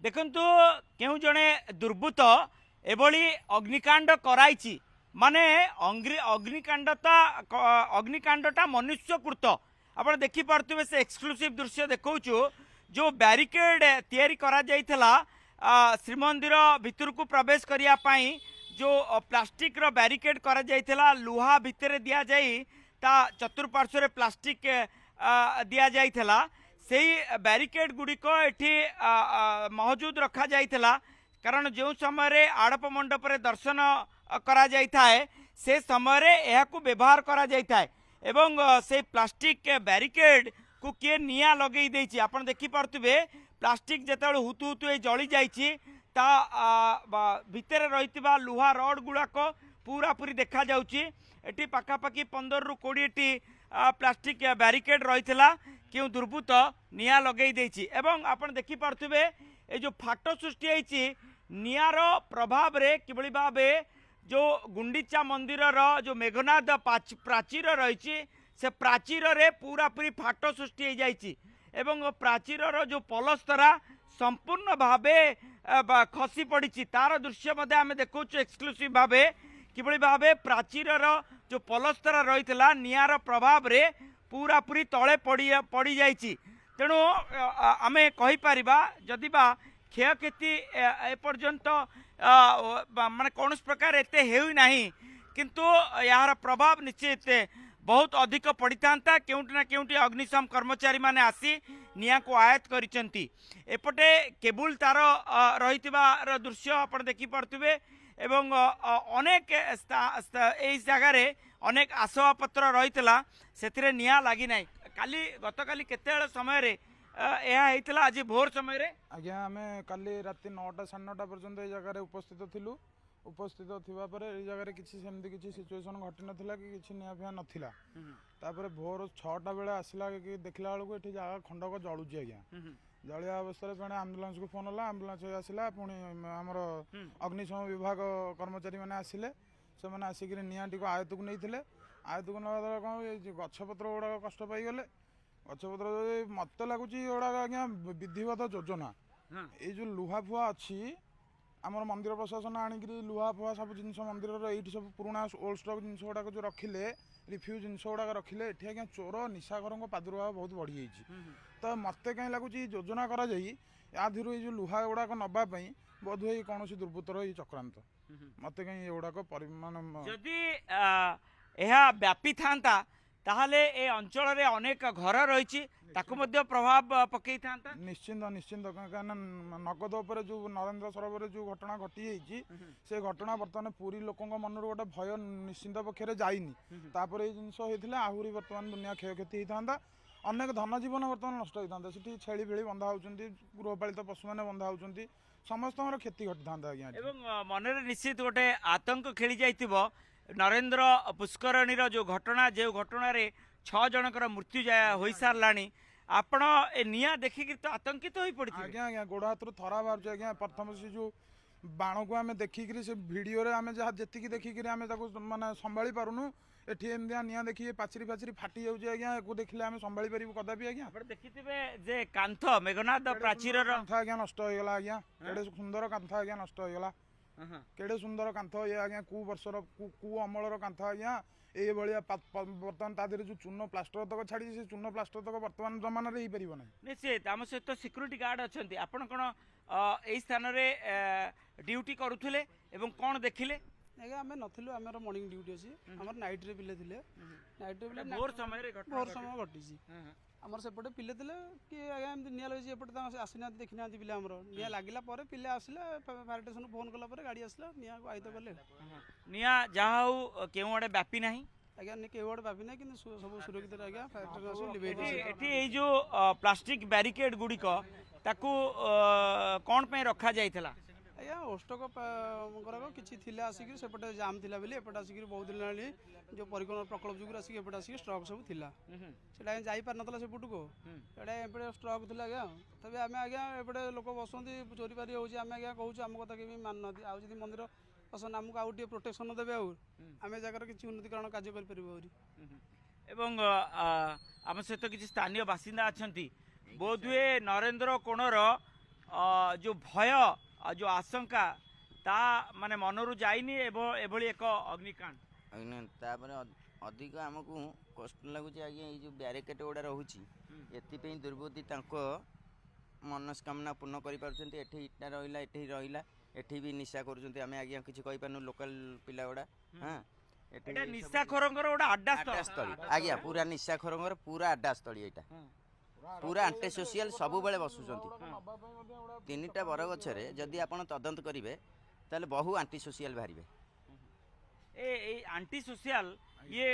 देखंतु केउ जणे दुर्बृत्त एभली अग्निकांड कराइछि माने अग्निकांडटा मनुष्यकृत आपण देखि पारथुबे से एक्सक्लूसिव दृश्य देखौछु जो बैरिकेड तैयारी करा जाइथला श्रीमंदिर भितर को प्रवेश करिया पाई जो प्लास्टिक रो बैरिकेड करा जाइथला लुहा भितर दिया जाई ता चतुर्पार्श्व प्लास्टिक दिया जाइथला सेही बैरिकेड गुड़िक एठी मौजूद रखा जाइथला कारण जो समय आड़प मंडप रे दर्शन करा जाइथाए से समय यह व्यवहार करा जाइथाए एवं से प्लास्टिक बैरिकेड को किए निया लगे देछि आपण देखि पारथुबे प्लास्टिक जेतबे हुतु हुतु जली जाइछि ता भितर रहितबा लुहा रड गुड़ाक पूरा पूरी देखा जाउछि एटी पाखापाखि 15 रु 20 टी प्लास्टिक बैरिकेड रहितला क्यों दुर्बृत्त निया लगे देछि एवं आपण देखि पारथुबे ए जो फाटो सृष्टि होइछि नियार प्रभाव रे किबळी भाबे जो गुंडीचा मंदिर जो मेघनाद प्राचीर रही से प्राचीर रे पूरा पूरी फाटो सृष्टि हो जाइछि एवं प्राचीर जो पलस्तरा संपूर्ण भावे खसी पड़ी तार दृश्य आम देखु एक्सक्लूसिव भावे किभली भावे प्राचीर जो पलस्तरा रही नियार प्रभाव रे पूरा पूरी तले पड़ी जाइछि तेणु आमे कहि परिबा जदि बा क्षयक्षति एपर्यंत माने कौन प्रकार एते हेउ नाही किंतु यार प्रभाव निश्चित बहुत अधिक पड़ी था केउटी ना केउटी अग्निशम कर्मचारी माने आसी निया को आयत करिसेंती एपटे केबुल तार रहितबा दृश्य आपण देखि पारथुबे एवं अनेक एई जगह रे अनेक आसवाबपत्र रहितला सेथिरे निया लागि नाही काली गतकाली केतेळ समय रे आज भोर समय आज्ञा आम काली राति 9टा 9:30 पर्यंत ये जगह उपस्थित थिलु उपस्थित थिबा परे ए जगह किसी सेमती किसी सिचुएशन घटी नथिला कि किसी निया फिया नथिला तापर भोर 6टा बेले आसला कि देखला बेलू एठी जगह खंडक जळुची आज्ञा जलिया अवस्था पे आम्बुलांस को फोन होला आम्बुलांस आसला पुणी आमर अग्निशम विभाग कर्मचारी मैंने आसिले से मैंने आसिक निआटी को आयत को नहीं आयत को ना द्वारा कौन गछपत्र गुड़ा कष्ट पाईगले गछपत्र मत लगुच आज्ञा विधिवत योजना ये जो लुहा फुआ अच्छी आमर मंदिर प्रशासन आणिक लुहा फुआ सब जिन मंदिर ये सब पुराणा ओल्ड स्टॉक जिन गुड़ाक जो रखिले रिफ्यूज जिन गुड़ाक रखिले ये आज्ञा चोर निशाखर प्रादुर्भाव बहुत बढ़ी जाइए तो मत कहीं लगुच योजना कर जो लुहा गुड़ाक नवाई बोध हुए कौन दुर्बृत्तर ये चक्रांत मत कहीं ये गुड़ाक जदि व्यापी था ताहले ए अंचल रे अनेक घर रही प्रभाव पकई था निश्चिंत निश्चिंत नगद उपर जो नरेंद्र सरोवर जो घटना घटी जाइए से घटना बर्तमान पूरी लोक मन गोटे भय निश्चिंत पक्षे जाइनी तापर ये जिनस होता आहरी बर्तमान दुनिया क्षयक्षति होता अनेक धन जीवन बर्तमान नष्ट होता से छेली भेड़ी बंधा होती गृहपालित पशु मैंने बंधा होती समस्त क्षति घटी था आज्ञा मन निश्चित गोटे आतंक खेली जाइथिबो नरेंद्र पुष्करणीर जो घटना जो घटना 6 जनकर मृत्यु हो साराणी आपण ए निया देखिक तो आतंकित हो पड़ी आज्ञा आज्ञा गोड़ हाथ थरा बाहर आज्ञा प्रथम से जो बाण को आम देखिक से भिडियो आम जहाँ जी देखिक माने संभाली पारुनु एठी एमदिया निया देखिए पाचरी पाचरी फाटी जाउछ आज्ञा को देखले आम संभाली परिबु कदापि आज्ञा आपण देखिथिबे जे कांथ मेघनाद प्राचीर कांथ आज्ञा नष्ट हो गला आज्ञा केडे सुंदर कांथ आज्ञा नष्ट हो गला केडे सुंदर कांथ ये आज्ञा कु वर्षर कु अमलर कांथ आज्ञा ये भाया बर्तमान तादेह जो चून प्लास्टर तक छाड़ी से चून प्लास्टर तक बर्तमान जमान हो पार ना निश्चित आम सहित सिक्यूरीटी गार्ड अच्छा आपण कौन यही स्थान ड्यूटी करुले कौन देखिले आज्ञा आम नथिलु आमर मॉर्निंग ड्यूटी अच्छी आमर नाइट रे पिले थिले नाइट रे पिले भोर समय घटी आमर सेपटे पिले थिले कि आज्ञा एमती निया लगी एपटे आसीना देखी ना पिले आमर निया लागिला परे पिले आसिले फायर स्टेशन फोन कला परे गाड़ी आसला निया को आयत कले निया जहाँ हो केउ आड़े व्यापी नाही आज्ञा ने केवड व्यापी ना कि सब सुरक्षित आज्ञा फायर स्टेशन लिबे एठी ए जो प्लास्टिक बैरिकेड गुड़िक ताकू कौन पे रखा जाइथला आज्ञा अष्टक किसी थिला आसिक सेपटे जाम थिला बेले एपटे आसिक बहुत दिन लाणी जो परिक्रम प्रकल्प जुगुर आसिक एपटे आसिक स्ट्रक सब थिला सेटा जाई पार नतला सेपटू को एटा एपटे स्ट्रक थिला आज्ञा तबे आमे आज्ञा एपटे लोक बसंती चोरी पारी होउची आमे आज्ञा कहूछु आम कथा केबी मान नथि आ जदी मंदिर पसन हमको आउ टे प्रोटेक्शन देबे आ आमे जगर किछि उन्नतिकरण कार्य कर परिबो एवं आम सहित किछि स्थानीय बासिंदा अछंती बोधुए नरेंद्र कोणर जो भय जो आशंका ता माने मनरू जाइनी एभली एक अग्निकांड तापर अधिक आमको कष्ट लगुच आज्ञा ये जो ब्यारिकेड गुड़ा रोचे एपाई दुर्बुद्धि मनस्कामना पूर्ण कर इटा रहा एठी रहा एठी भी निशा करें आज्ञा किसी कहींपार लोकल पिला गुड़ा हाँ एटा निशाखोरंगर गोटे अड्डा स्थली आज्ञा पूरा निशाखोरंगर पूरा अड्डा स्थली यहाँ पूरा आंटी सोशियाल सब बेले बसुंट 3टा बरगछरे जदि आपण तदंत करेंगे ताले बहु आंटी सोशियाल बाहर ए आंटी सोशियाल ये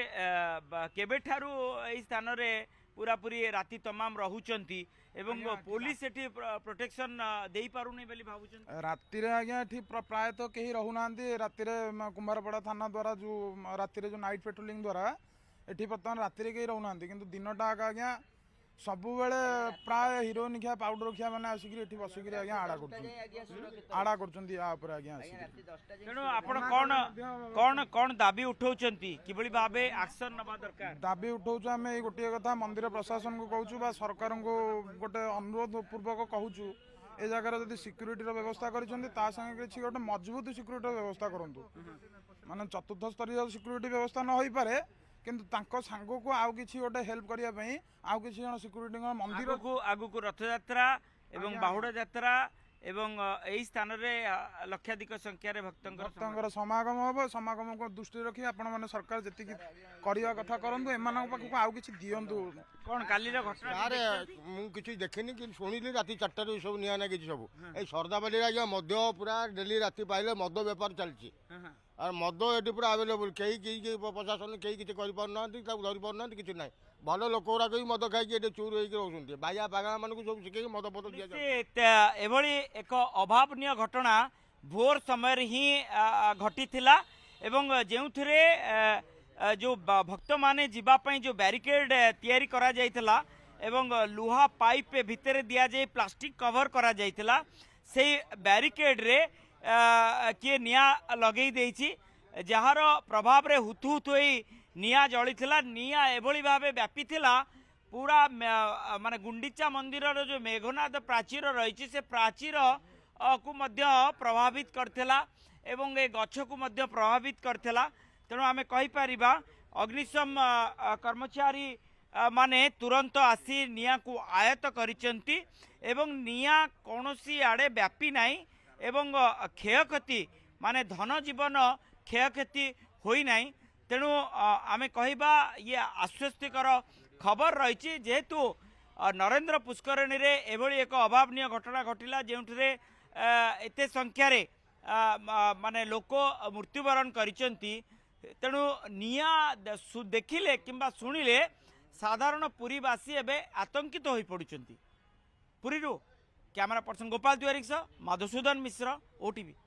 केबे ठारू एई स्थान रे पूरा पूरी राति तमाम रहुचंती एवं पुलिस एठी प्रोटेक्शन देई पारुनी बेली भाबुचंती राति रे आज्ञा एठी प्रायतः कहीं रहुनांती राति रे कुंभारपड़ा थाना द्वारा जो राति रे जो नाइट पेट्रोलिंग द्वारा एठी बर्तमान राति रे कहीं रहुनांती किंतु दिनटा आज्ञा सबुबले प्राय हीरो निखिया पाउडर खिया माने आसिक एठी बसिक आज्ञा आड़ा करछंती या ऊपर आज्ञा आसिक तेणु आपण कोन कोन कोन दाबी उठाउचंती किबळी भाबे एक्शन नबा दरकार दाबी उठाउछु आमे एई गोटिए कथा मंदिर प्रशासन को कहूछु बा सरकार को गोटे अनुरोध पूर्वक कहूछु ए जगह जदि सिक्यूरीटी रो व्यवस्था करिसंती ता संगे किछि गोटे मजबूत सिक्यूरीटी रो व्यवस्था करंतु माने चतुर्थ स्तरीय सिक्यूरीटी व्यवस्था न होई पारे किंतु तांको सांगो को आउ किछि गोटे हेल्प करिया पई आउ किछि जण सिक्यूरीटी मंदिर को आगु को रथ यात्रा एवं बाहुड़ा यात्रा एवं एई स्थान रे लक्षाधिक संख्या रे भक्तंकर समागम होबो समागम को दृष्टि रखी आपण माने सरकार जति करिया कथा करंतु एमानक पाखु आउ किछि दियंतु कोन काली रे घटना अरे मु किछि देखिनी कि सुनिली राति 4टा रे सब निया ना किछि सब ए सरदाबाली रा मध्य पूरा डेली राति पाइले मद व्यापार चलछि और मद ये पूरा आवेलेबल कहीं प्रशासन कहीं किसी धरी पार किसी ना भल लोक गुरा कहीं मद खाई चूर रोचे बाया पागला मानक सब शिखे मद पद दिया एभली एक अभावनीय घटना भोर समय ही घटी थिला एवं जेउथिरे जो भक्त माने जीवा पई जो बैरिकेड तैयारी करा जायतिला एवं लुहा पाइप भितर दिया जाय प्लास्टिक कवर करा जायतिला से बैरिकेड रे किए निया लगे देछि जार प्रभाव रे हुतु हुतु निया जलिथिला निया एभली भाबे व्यापी थिला पूरा माने गुंडीचा मंदिर जो मेघनाथ प्राचीर रही से प्राचीर को मध्य प्रभावित करथिला एवं ए गछ को मध्य प्रभावित करथिला तेणु आमे कहि परिबा अग्निशम कर्मचारी माने तुरंत आसी निया को आयत करिसंती एवं निया कोनोसी आड़े व्यापी नाही एवं क्षयक्षति माने धन जीवन क्षयक्षति होई नाही तेणु आमे कहिबा ये आश्वस्तिकर खबर रही जेहेतु नरेंद्र पुष्करणी रे एभली एक अभावनीय घटना घटिला जेउठरे एते संख्या रे माने लोक मृत्युवरण करिसंती तेणु निया देखिले किंबा सुनिले साधारण पुरीवासी एबे आतंकित होई पडुचंती पुरीरू कैमरा पर्सन गोपाल तिवारी सह मधुसूदन मिश्र ओटीवी।